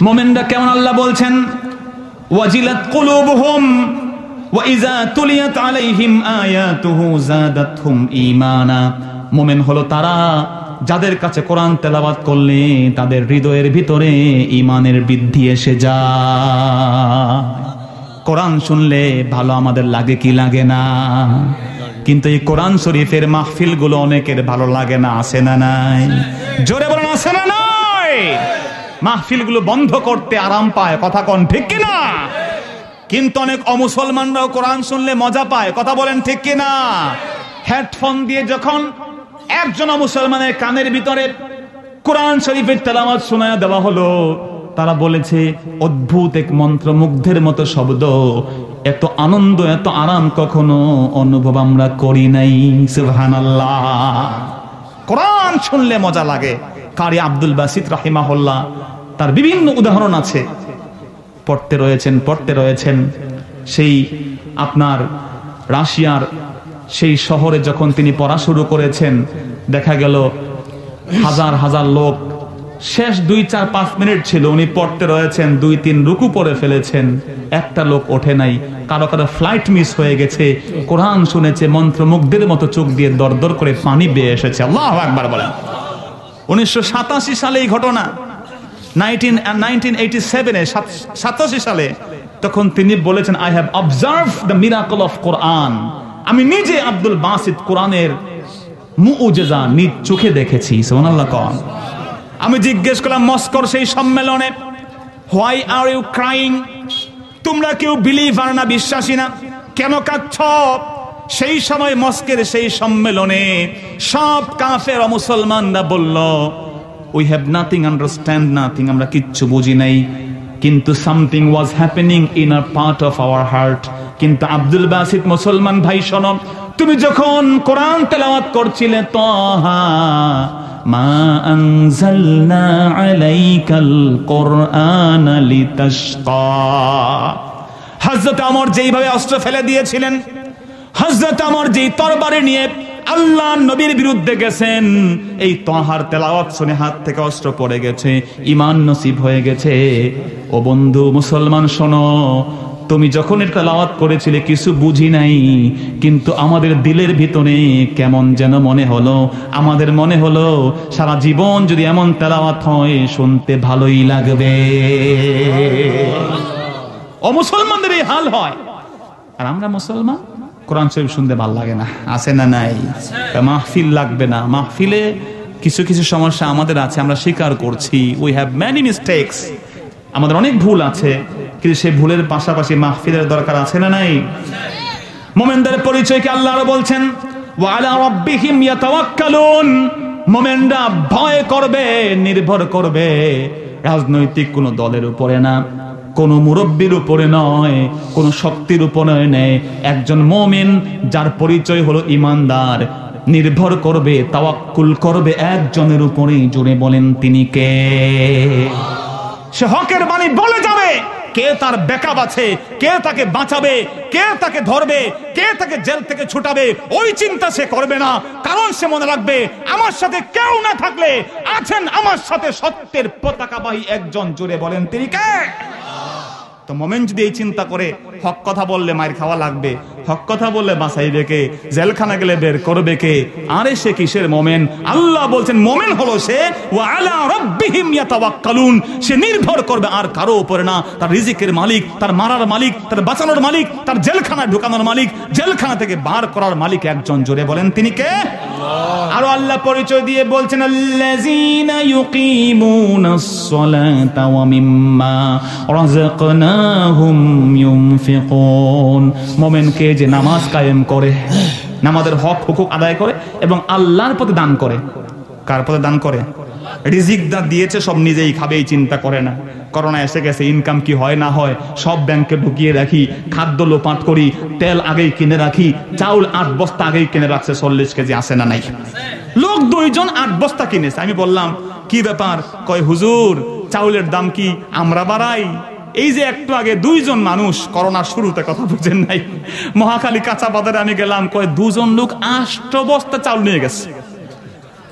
মুমিনরা কেমন আল্লাহ বলছেন, ওয়াজিলাত কুলুবুহুম ওয়া ইযা তুলিয়াত আলাইহিম আয়াতুহু যাদাতহুম ঈমানা। মুমিন হলো তারা যাদের কাছে কোরআন তেলাওয়াত করলে তাদের হৃদয়ের ভিতরে ঈমানের বৃদ্ধি এসে যায়। কোরআন শুনলে ভালো আমাদের লাগে কি লাগে না? কিন্তু এই কোরআন শরীফের মাহফিলগুলো অনেকের ভালো লাগে না, আছে না নাই? জোরে বলেন আছে না নাই? মাহফিলগুলো বন্ধ করতে আরাম পায়, কথা কোন ঠিক কিনা? কিন্তু অনেক অমুসলমানরাও কোরআন শুনলে মজা পায়, কথা বলেন ঠিক কিনা? হেডফোন দিয়ে যখন একজন মুসলমানের কানের ভিতরে কোরআন শরীফের তেলাওয়াত শোনায়া দেওয়া হলো, তারা বলেছে অদ্ভুত এক মন্ত্রমুগ্ধের মতো শব্দ, এত আনন্দ এত আরাম কখনো অনুভব আমরা করি নাই। সুবহানাল্লাহ। কোরআন শুনলে মজা লাগে। কারি আব্দুল বাসিত রাহিমাহুল্লাহ তার বিভিন্ন উদাহরণ আছে, পড়তে রয়েছেন। সেই আপনার রাশিয়ার সেই শহরে যখন তিনি পড়া শুরু করেছেন, দেখা গেল হাজার হাজার লোক, শেষ 2-4-5 মিনিট ছিল, উনি পড়তে রয়েছেন, 2-3 রুকু পড়ে ফেলেছেন, একটা লোক ওঠে নাই। কারো কারো ফ্লাইট মিস হয়ে গেছে, কোরআন শুনেছে, মন্ত্রমুগ্ধের মতো চোখ দিয়ে দরদর করে পানি বেয়ে এসেছে। আল্লাহু আকবার বলেন। 1987 সালে এই ঘটনা, 1987 সালে তখন তিনি বলেছেন, I have observe the miracle of Quran. আমি নিজে আব্দুল বাসিত কোরআনের মুউজিজা নিজ চোখে দেখেছি। সুবহানাল্লাহ। কোন আমি জিজ্ঞেস করলাম মস্কোর সেই সম্মেলনে, হোয়াই আর ইউ ক্রাইং? তোমরা কেউ বিলিভার না, বিশ্বাসী না, কেন কাঁদছ? সেই সময় মস্কের সেই সম্মেলনে সব কাফের ও মুসলমানরা বলল, we have nothing, understand nothing, আমরা কিচ্ছু বুঝি নাই, কিন্তু something was happening in a part of our heart. কিন্তু আব্দুল বাসিত, মুসলমান ভাই শোনো, তুমি যখন কোরআন তেলাওয়াত করছিলে, তাহা মা আনজালনা আলাইকাল কোরআনা লিতাশকা, হযরত ওমর যেইভাবে অস্ত্র ফেলে দিয়েছিলেন, হযরত ওমর যেই তরবারি নিয়ে আল্লাহর নবীর বিরুদ্ধে গেছেন, এই তাহার তেলাওয়াত শুনে হাত থেকে অস্ত্র পড়ে গেছে, ঈমান নসিব হয়ে গেছে। ও বন্ধু মুসলমান শোনো, তুমি যখন এটা তেলাওয়াত করেছিলে কিছু বুঝি নাই, কিন্তু আমাদের দিলের ভিতরে কেমন যেন মনে হলো, আমাদের মনে হলো সারা জীবন যদি এমন তেলাওয়াত হয় শুনতে ভালোই লাগবে। ও মুসলমানদের এই হাল হয়, আর আমরা মুসলমান কোরআন শরীফ শুনতে ভালো লাগে না, আছে না নাই? মাহফিল লাগবে না। মাহফিলে কিছু কিছু সমস্যা আমাদের আছে, আমরা স্বীকার করছি। উই হ্যাভ মেনি মিস্টেকস, আমাদের অনেক ভুল আছে, কিন্তু সেই ভুলের পাশাপাশি মাহফিলের দরকার আছে না নাই? মুমিনদের পরিচয়কে আল্লাহ আরো বলছেন, ওয়া আলা রাব্বিহিম ইয়াতাওয়াক্কালুন। মুমিনরা ভয় করবে, নির্ভর করবে রাজনৈতিক কোন দলের উপরে না, কোন মুরব্বীর উপরে নয়, কোন শক্তির উপরে নয়। একজন মুমিন যার পরিচয় হলো ঈমানদার, নির্ভর করবে, তাওয়াক্কুল করবে একজনের উপরে। জোরে বলেন তিনি কে? সে হকের বাণী বলে যাবে, কে তার ব্যাকআপ আছে, কে তাকে বাঁচাবে, কে তাকে ধরবে, কে তাকে জেল থেকে ছুটাবে, ওই চিন্তা সে করবে না। কারণ সে মনে রাখবে, আমার সাথে কেউ না থাকলে আছেন আমার সাথে সত্যের পতাকাবাহী একজন। জোরে বলেন তিনি কে? তো মোমেন যদি এই চিন্তা করে, হক কথা বললে মায়ের খাওয়া লাগবে, হক কথা বললে বাঁচাইবে কে, জেলখানা গেলে বের করবে কে, আরে সে কিসের মোমেন? আল্লাহ বলছেন মোমেন হলো সে ওয়া আলা রাব্বিহিম ইয়াতাওয়াক্কালুন, সে নির্ভর করবে আর কারো উপরে না। তার রিজিকের মালিক, তার মারার মালিক, তার বাঁচানোর মালিক, তার জেলখানায় ঢোকানোর মালিক, জেলখানা থেকে বার করার মালিক একজন। জোরে বলেন তিনি কে? আর আল্লাহ পরিচয় দিয়ে বলছেন, আল্লাযীনা ইউকিমুনাস সালাতা ওয়া মিম্মা রাযাকনাহুম ইউনফিকুন। মুমিনকে যে নামাজ কায়েম করে, নামাজের হক হুকুক আদায় করে এবং আল্লাহর পথে দান করে। কার পথে দান করে? রিজিক দা দিয়েছে সব নিজেই খাবে, এই চিন্তা করে না। করোনা এসে গেছে, ইনকাম কি হয় না হয় সব ব্যাংকে ঢুকিয়ে রাখি, খাদ্য লোপাট করি, তেল আগেই কিনে রাখি, চাউল 8 বস্তা আগেই কিনে রাখছে, 40 কেজি আছে না নাই? লোক 2 জন 8 বস্তা কিনেছে। আমি বললাম কি ব্যাপার? কয় হুজুর চাউলের দাম কি আমরা বাড়াই? এই যে একটু আগে 2 জন মানুষ, করোনার শুরুতে কথা বুঝেন নাই, মহাখালী কাঁচা বাজারে আমি গেলাম, কয় 2 জন লোক 8 বস্তা চাউল নিয়ে গেছে।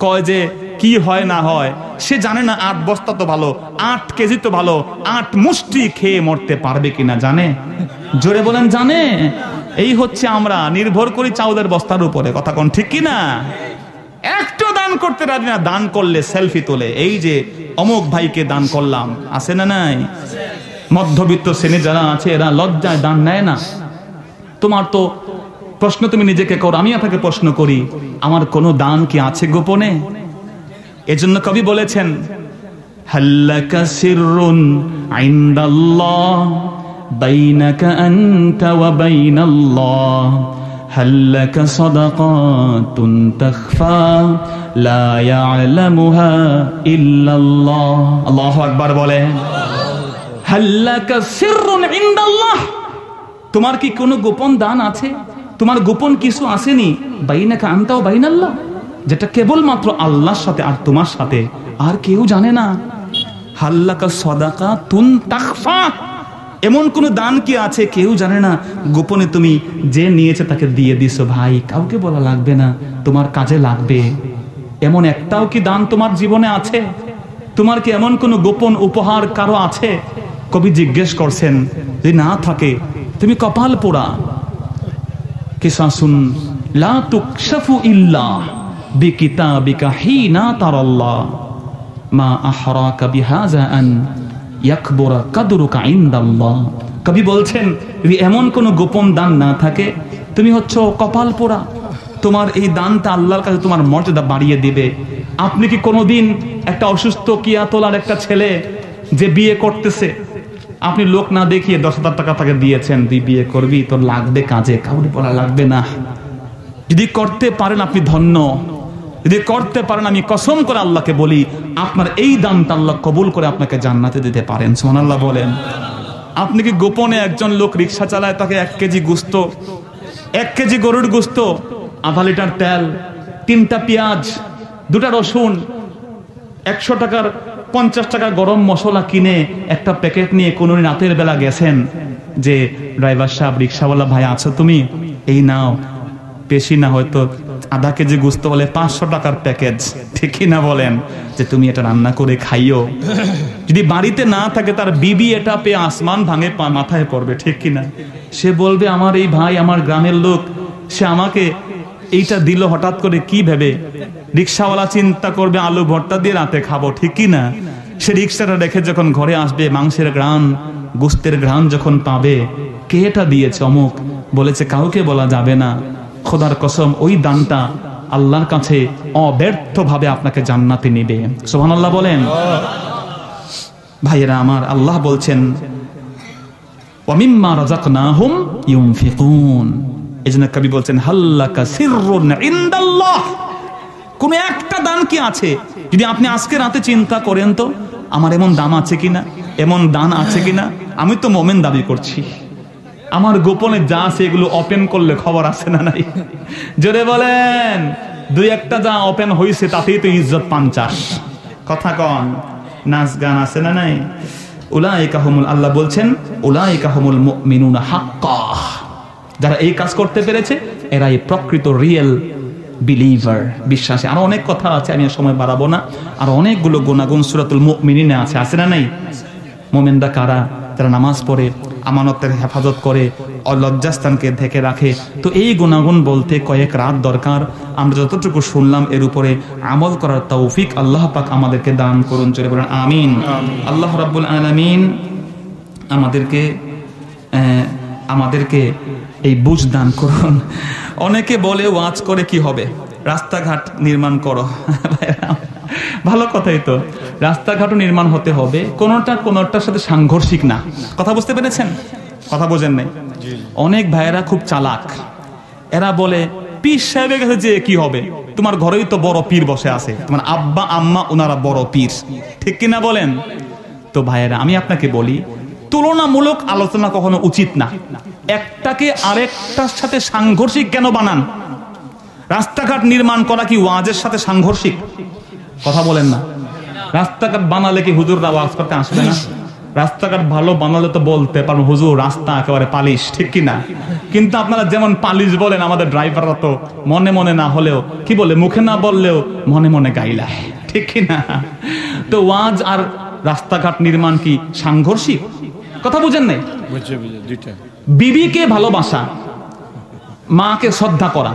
কয় যে কি হয় না হয়, সে জানে না 8 বস্তা তো ভালো, 8 কেজি তো ভালো, 8 মুষ্টি খেয়ে মরতে পারবে কিনা জানে? জোরে বলেন জানে? এই হচ্ছে আমরা নির্ভর করি চাউলের বস্তার উপরে, কথা কোন ঠিক কিনা? একটু দান করতে রাজি না, দান করলে সেলফি তোলে, এই যে অমুক ভাইকে দান করলাম, আছে না নাই? মধ্যবিত্ত শ্রেণী যারা আছে এরা লজ্জায় দান নেয় না। তোমার তো প্রশ্ন তুমি নিজেকে করো, আমি আপনাকে প্রশ্ন করি, আমার কোনো দান কি আছে গোপনে? এজন্য কবি বলেছেন হাল্লাকা সিররুন ইনদাল্লাহ বাইনাকা আনতা ওয়া বাইনাল্লাহ হাল্লাকা সাদাকাতুন তাখফা লা ইয়ালামুহা ইল্লাল্লাহ। আল্লাহু আকবার বলে। হাল্লাকা সিররুন ইনদাল্লাহ, তোমার কি কোনো গোপন দান আছে? তোমার গোপন কিছু আসেনি? বাইনাকা আনতা ওয়া বাইনাল্লাহ, যেটা কেবলমাত্র আল্লাহর সাথে আর তোমার সাথে, আর কেউ জানে না। হাল্লাকা সাদাকাতুন তাখফা, এমন কোন দান কি আছে কেউ জানে না, গোপনে তুমি যে নিয়েছে তাকে দিয়ে দিছো, ভাই কাউকে বলা লাগবে না, তোমার কাজে লাগবে। এমন একটাও কি দান তোমার জীবনে আছে? তোমার কি এমন কোন গোপন উপহার কারো আছে? কবি জিজ্ঞেস করছেন, যদি না থাকে তুমি কপাল পোড়া। কিসাসুন লা তুকশাফু ইল্লা বিকিতাবিকা হিনা তারাল্লাহ মা আহরাকা বিহাযা আন ইয়াকবুরা কাদরুকা ইনদাল্লাহ। কবি বলছেন যদি এমন কোন গোপন দান না থাকে, তুমি হচ্ছ কপাল পোড়া, তোমার এই দানটা আল্লাহর কাছে তোমার মর্যাদা বাড়িয়ে দিবে। আপনি কি কোনোদিন একটা অসুস্থ কিয়া তোলার একটা ছেলে যে বিয়ে করতেছে, আপনি লোক না দেখিয়ে 10,000 টাকা তাকে দিয়েছেন, তুই বিয়ে করবি, তোর লাগবে কাজে, কাউকে বলা লাগবে না। যদি করতে পারেন আপনি ধন্য, যদি করতে পারেন আমি কসম করে আল্লাহকে বলি আপনার এই দানটা আল্লাহ কবুল করে আপনাকে জান্নাতে দিতে পারেন। সুবহানাল্লাহ বলেন। আপনি কি গোপনে একজন লোক রিকশা চালায়, তাকে 1 কেজি গোস্ত, 1 কেজি গরুর গোস্ত, আধা লিটার তেল, 3টা পেঁয়াজ, 2টা রসুন, 100 টাকার 50 টাকার গরম মশলা কিনে একটা প্যাকেট নিয়ে কোন রাতের বেলা গেছেন, যে ড্রাইভার সাহেব, রিকশাওয়ালা ভাই আছো তুমি, এই নাও, বেশি না হয়তো আধা কেজি গোস্ত, বলে 500 টাকার প্যাকেজ, ঠিকই না বলেন? যে তুমি এটা রান্না করে খাইও। যদি বাড়িতে না থাকে তার বিবি এটা পেয়ে আসমান ভাঙে মাথায় পড়বে, ঠিক কিনা? সে বলবে আমার এই ভাই আমার গ্রামের লোক, সে আমাকে এইটা দিল হঠাৎ করে কি ভেবে। রিকশাওয়ালা চিন্তা করবে আলু ভর্তা দিয়ে রাতে খাবো, ঠিক কিনা? সে রিকশাটা রেখে যখন ঘরে আসবে, মাংসের ঘ্রাণ, গোস্তের ঘ্রাণ যখন পাবে, কে এটা দিয়েছে? অমুক বলেছে, কাউকে বলা যাবে না। খোদার কসম ওই দানটা আল্লাহর কাছে অব্যর্থভাবে আপনাকে জান্নাতে নেবে। সুবহানাল্লাহ বলেন। ভাইয়েরা আমার, আল্লাহ বলছেন ওয়া মিম্মা রাযাকনাহুম ইউনফিকুন। এজন্য কবি বলছেন হাল্লাকা সিররুন ইনদাল্লাহ, কোন একটা দান কি আছে? যদি আপনি আজকে রাতে চিন্তা করেন তো আমার এমন দান আছে কিনা, এমন দান আছে কিনা। আমি তো মুমিন দাবি করছি, আমার গোপনে যা আছে এগুলো ওপেন করলে খবর আছে না নাই? জোরে বলেন। 2-1টা যা ওপেন হয়েছে তাতেই তো ইজ্জত 50। কথা কন, নাচ গান আছে না নাই? উলাইকা হুমুল, আল্লাহ বলছেন উলাইকা হুমুল মুমিনুনা হাক্কা, যারা এই কাজ করতে পেরেছে এরাই প্রকৃত রিয়েল বিলিভার, বিশ্বাসী। আরো অনেক কথা আছে, আমি সময় বাড়াবো না। আর অনেকগুলো গুণাগুণ সূরাতুল মুমিনিনে আছে, আছে না নাই? মুমিনরা কারা? যারা নামাজ পড়ে, আমানতের হেফাজত করে, লজ্জাস্থানকে ঢেকে রাখে। তো এই গুণাগুণ বলতে কয়েক রাত দরকার। আমরা যতটুকু শুনলাম এর উপরে আমল করার তৌফিক আল্লাহ পাক আমাদেরকে দান করুন। চলে বলেন আমিন। আল্লাহ রাব্বুল আলামিন আমাদেরকে এই বুঝ দান করুন। অনেকে বলে ওয়াজ করে কি হবে, রাস্তাঘাট নির্মাণ করো। ভালো কথাই তো, রাস্তাঘাটও নির্মাণ হতে হবে, কোনটার সাথে সাংঘর্ষিক না। কথা বুঝতে পেরেছেন? কথা বোঝেন নাই? অনেক ভাইয়েরা খুব চালাক, এরা বলে পীর সাহেবের কাছে যে কি হবে, তোমার ঘরেই তো বড় পীর বসে আছে, তোমার আব্বা আম্মা ওনারা বড় পীর, ঠিক কিনা বলেন? তো ভাইয়েরা আমি আপনাকে বলি, তুলনামূলক আলোচনা কখনো উচিত না। একটাকে আরেকটার সাথে সাংঘর্ষিক কেন বানান? রাস্তাঘাট নির্মাণ করা কি ওয়াজের সাথে সাংঘর্ষিক? কথা বলেন না। রাস্তাঘাট বানালে কি হুজুররা ওয়াজ করতে আসবে না? রাস্তাঘাট ভালো বানালে তো বলতে পারবো হুজুর রাস্তা একেবারে পালিশ, ঠিক কিনা? কিন্তু আপনারা যেমন পালিশ বলেন, আমাদের ড্রাইভাররা তো মনে মনে না হলেও কি বলে, মুখে না বললেও মনে মনে গাইলায়, ঠিক কিনা? তো ওয়াজ আর রাস্তাঘাট নির্মাণ কি সাংঘর্ষিক? কথা বুঝেন নাই? বিবিকে ভালোবাসা, মাকে শ্রদ্ধা করা,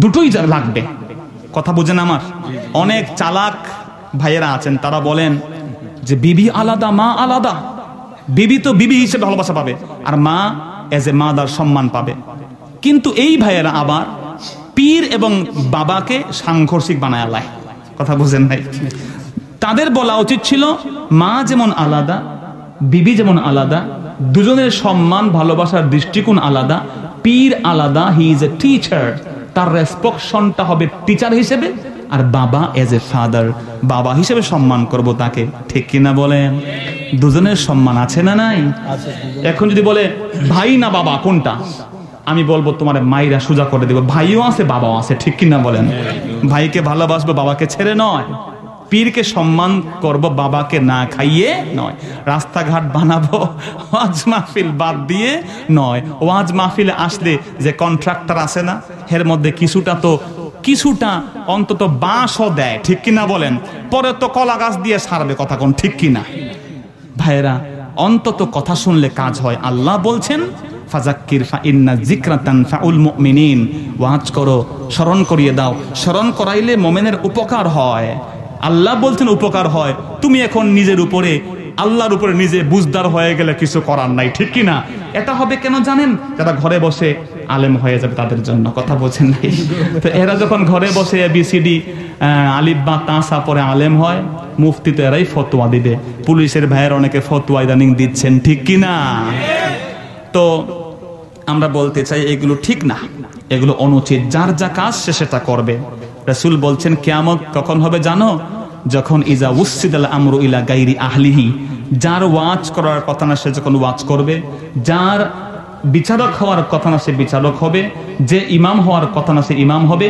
দুটোই লাগবে। কথা বুঝেন আমার? অনেক চালাক ভাইয়েরা আছেন, তারা বলেন যে বিবি আলাদা মা আলাদা। বিবি তো বিবি হিসেবে ভালোবাসা পাবে, আর মা এজ এ মাদার সম্মান পাবে। কিন্তু এই ভাইয়েরা আবার পীর এবং বাবাকে সাংঘর্ষিক বানায় আলায়। কথা বুঝেন নাই? তাদের বলা উচিত ছিল মা যেমন আলাদা, বিবি যেমন আলাদা, দুজনের সম্মান ভালোবাসার দৃষ্টিকোণ আলাদা। পীর আলাদা, হি ইজ এ টিচার, তার রেসপেকশনটা হবে টিচার হিসেবে, আর বাবা এজ এ ফাদার, বাবা হিসেবে সম্মান করব তাকে, ঠিক কিনা বলেন? দুজনের সম্মান আছে না নাই? এখন যদি বলে ভাই না বাবা কোনটা, আমি বলবো তোমার মাইরা সোজা করে দেবো, ভাইও আছে বাবাও আছে, ঠিক কিনা বলেন? ভাইকে ভালোবাসবো বাবাকে ছেড়ে নয়, পীরকে সম্মান করব বাবাকে না খাইয়ে নয়, রাস্তাঘাট বানাবো ওয়াজ মাহফিল বাদ দিয়ে নয়। ওয়াজ মাহফিলে আসলে যে কন্ট্রাক্টর আছে না, এর মধ্যে কিছুটা অন্তত বাঁশও দেয়, ঠিক কিনা বলেন? পরে তো কলা গাছ দিয়ে সারবে, কথা কোন ঠিক কিনা? ভাইরা অন্তত কথা শুনলে কাজ হয়। আল্লাহ বলছেন ফাযাক্কির ফাইন্না যিকরা তানফাউল মুমিনিন, ওয়াজ করো, স্মরণ করিয়ে দাও, স্মরণ করাইলে মুমিনের উপকার হয়। আল্লাহ বলছেন উপকার হয়। তুমি এখন নিজের উপরে, আল্লাহর উপরে নিজে বুঝদার হয়ে গেলে কিছু করার নাই, ঠিক কিনা? এটা হবে কেন জানেন? যারা ঘরে বসে আলেম হয়ে যাবে তাদের জন্য, কথা বলছেন নাই? তো এরা যখন ঘরে বসে ABCD আলিফ বা তাসা পরে আলেম হয়, মুফতি তো এরাই ফতোয়া দিবে। পুলিশের ভাইয়ের অনেকে ফতোয়া ইদানিং দিচ্ছেন, ঠিক কিনা? তো আমরা বলতে চাই এগুলো ঠিক না, এগুলো অনুচিত। যার যা কাজ সে সেটা করবে। রাসূল বলছেন কিয়ামত কখন হবে জানো? যখন ইজা উসসিদাল আমরু ইলা গায়রি আহলিহি, যার ওয়াজ করার কথা না সে যখন ওয়াজ করবে, যার বিচারক হওয়ার কথা না সে বিচারক হবে, যে ইমাম হওয়ার কথা না সে ইমাম হবে,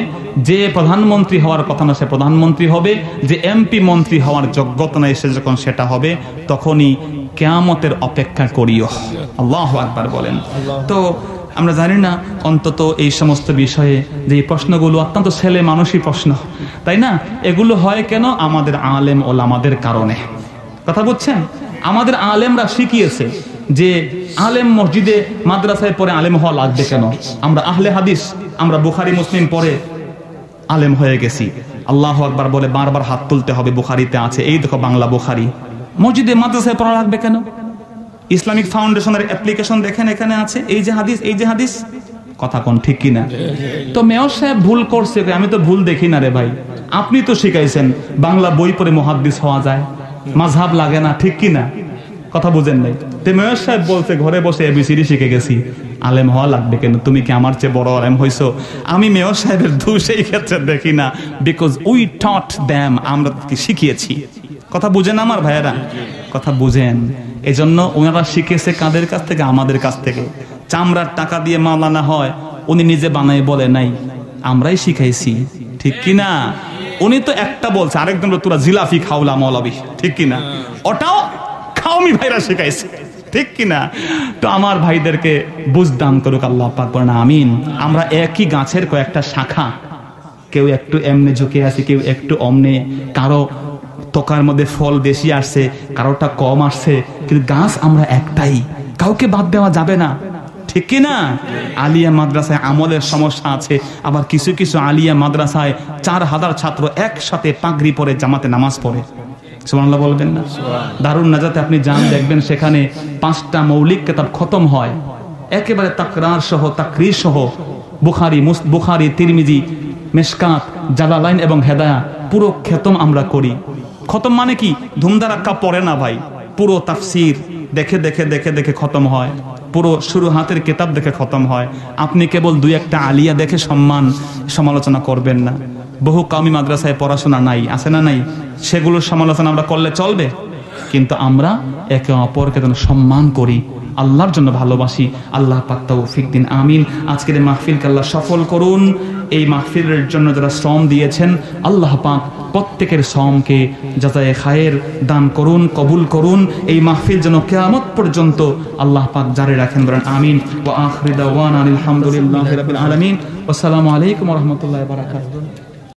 যে প্রধানমন্ত্রী হওয়ার কথা না সে প্রধানমন্ত্রী হবে, যে MP মন্ত্রী হওয়ার যোগ্যতা নাই সে যখন সেটা হবে, তখনই কিয়ামতের অপেক্ষা করিও। আল্লাহু আকবার বলেন। তো আমরা জানি না অন্তত এই সমস্ত বিষয়ে যে প্রশ্নগুলো অত্যন্ত ছেলে মানুষই প্রশ্ন, তাই না? এগুলো হয় কেন? আমাদের আলেম ওলামাদের কারণে। কথা বুঝছেন? আমাদের আলেমরা শিখিয়েছে যে আলেম মসজিদে মাদ্রাসায় পরে আলেম হওয়া লাগবে কেন? আমরা আহলে হাদিস, আমরা বুখারী মুসলিম পড়ে আলেম হয়ে গেছি। আল্লাহু আকবার বলে বারবার হাত তুলতে হবে, বুখারীতে আছে, এই দেখো বাংলা বুখারী। মসজিদে মাদ্রাসায় পড়া লাগবে কেন? ইসলামিক ফাউন্ডেশনের অ্যাপ্লিকেশন দেখেন, এখানে আছে এই যে হাদিস, এই যে হাদিস। কথা কোন ঠিক কিনা? তো মেয়র সাহেব ভুল করছে, আমি তো ভুল দেখি না রে ভাই। আপনি তো শিখাইছেন বাংলা বই পড়ে মুহাদ্দিস হওয়া যায়, মাযহাব লাগে না, ঠিক কিনা? কথা বুঝেন নাই? তো মেয়র সাহেব বলছে ঘরে বসে ABCD শিখে গেছি, আলেম হওয়া লাগবে কেন? তুমি কি আমার চেয়ে বড় আলেম হইছো? আমি মেয়র সাহেবের দোষ এই ক্ষেত্রে দেখি না, বিকজ উই টট দ্যাম, আমরা কি শিখিয়েছি। কথা বুঝেন আমার ভাইয়েরা? কথা বুঝেন? এজন্য ওনারা শিখেছে কাদের কাছ থেকে? আমাদের কাছ থেকে। চামড়ার টাকা দিয়ে মাওলানা হয়, উনি নিজে বানাই বলে নাই, আমরাই শিখাইছি, ঠিক কিনা? উনি তো একটা বলছে, আরেকজন তোরা জিলাফি খাওলা মৌলবী, ঠিক কিনা? ওটাও খাওমি ভাইরা শিখাইছে, ঠিক কিনা? তো আমার ভাইদেরকে বুঝদান করুক আল্লাহ পাক, বলেন আমিন। আমরা একই গাছের কয়েকটা শাখা, কেউ একটু এমনে ঝুঁকে আছে, কেউ একটু অমনে, কারো তোকার মধ্যে ফল বেশি আসছে, কারোটা কম আসছে, কিন্তু গাছ আমরা একটাই, কাউকে বাদ দেওয়া যাবে না, ঠিক কিনা? আলিয়া মাদ্রাসায় আমলের সমস্যা আছে, আবার কিছু কিছু আলিয়া মাদ্রাসায় 4000 ছাত্র একসাথে পাগড়ি পরে জামাতে নামাজ পড়ে। সুবহানাল্লাহ বলবেন না? দারুন নাজাতে আপনি যান, দেখবেন সেখানে 5টা মৌলিক কিতাব খতম হয়, একেবারে তাকরার সহ, তাকরীর সহ। বুখারী, তিরমিজি, মিশকাত, জালালাইন এবং হেদায়া পুরো খতম আমরা করি। খতম মানে কি? ধুমধারাক্কা পড়ে না ভাই, পুরো তাফসির দেখে দেখে দেখে দেখে খতম হয়, পুরো শুরু হাতের কিতাব দেখে খতম হয়। আপনি কেবল 2-1টা আলিয়া দেখে সমালোচনা করবেন না। বহু কওমি মাদ্রাসায় পড়াশোনা নাই, আছে না নাই? সেগুলোর সমালোচনা আমরা করলে চলবে, কিন্তু আমরা একে অপরকে যেন সম্মান করি, আল্লাহর জন্য ভালোবাসি। আল্লাহ পাক তৌফিক দিন, আমিন। আজকের মাহফিলকে আল্লাহ সফল করুন। এই মাহফিলের জন্য যারা শ্রম দিয়েছেন, আল্লাহ পাক প্রত্যেকের শ্রমকে জাযায়ে খায়ের দান করুন, কবুল করুন। এই মাহফিল যেন কিয়ামত পর্যন্ত আল্লাহ পাক জারি রাখেন, বলেন আমিন। ওয়া আখিরু দাওয়ানা আলহামদুলিল্লাহি রাব্বিল আলামিন। আসসালামু আলাইকুম ওয়া রাহমাতুল্লাহি ওয়া বারাকাতুহু।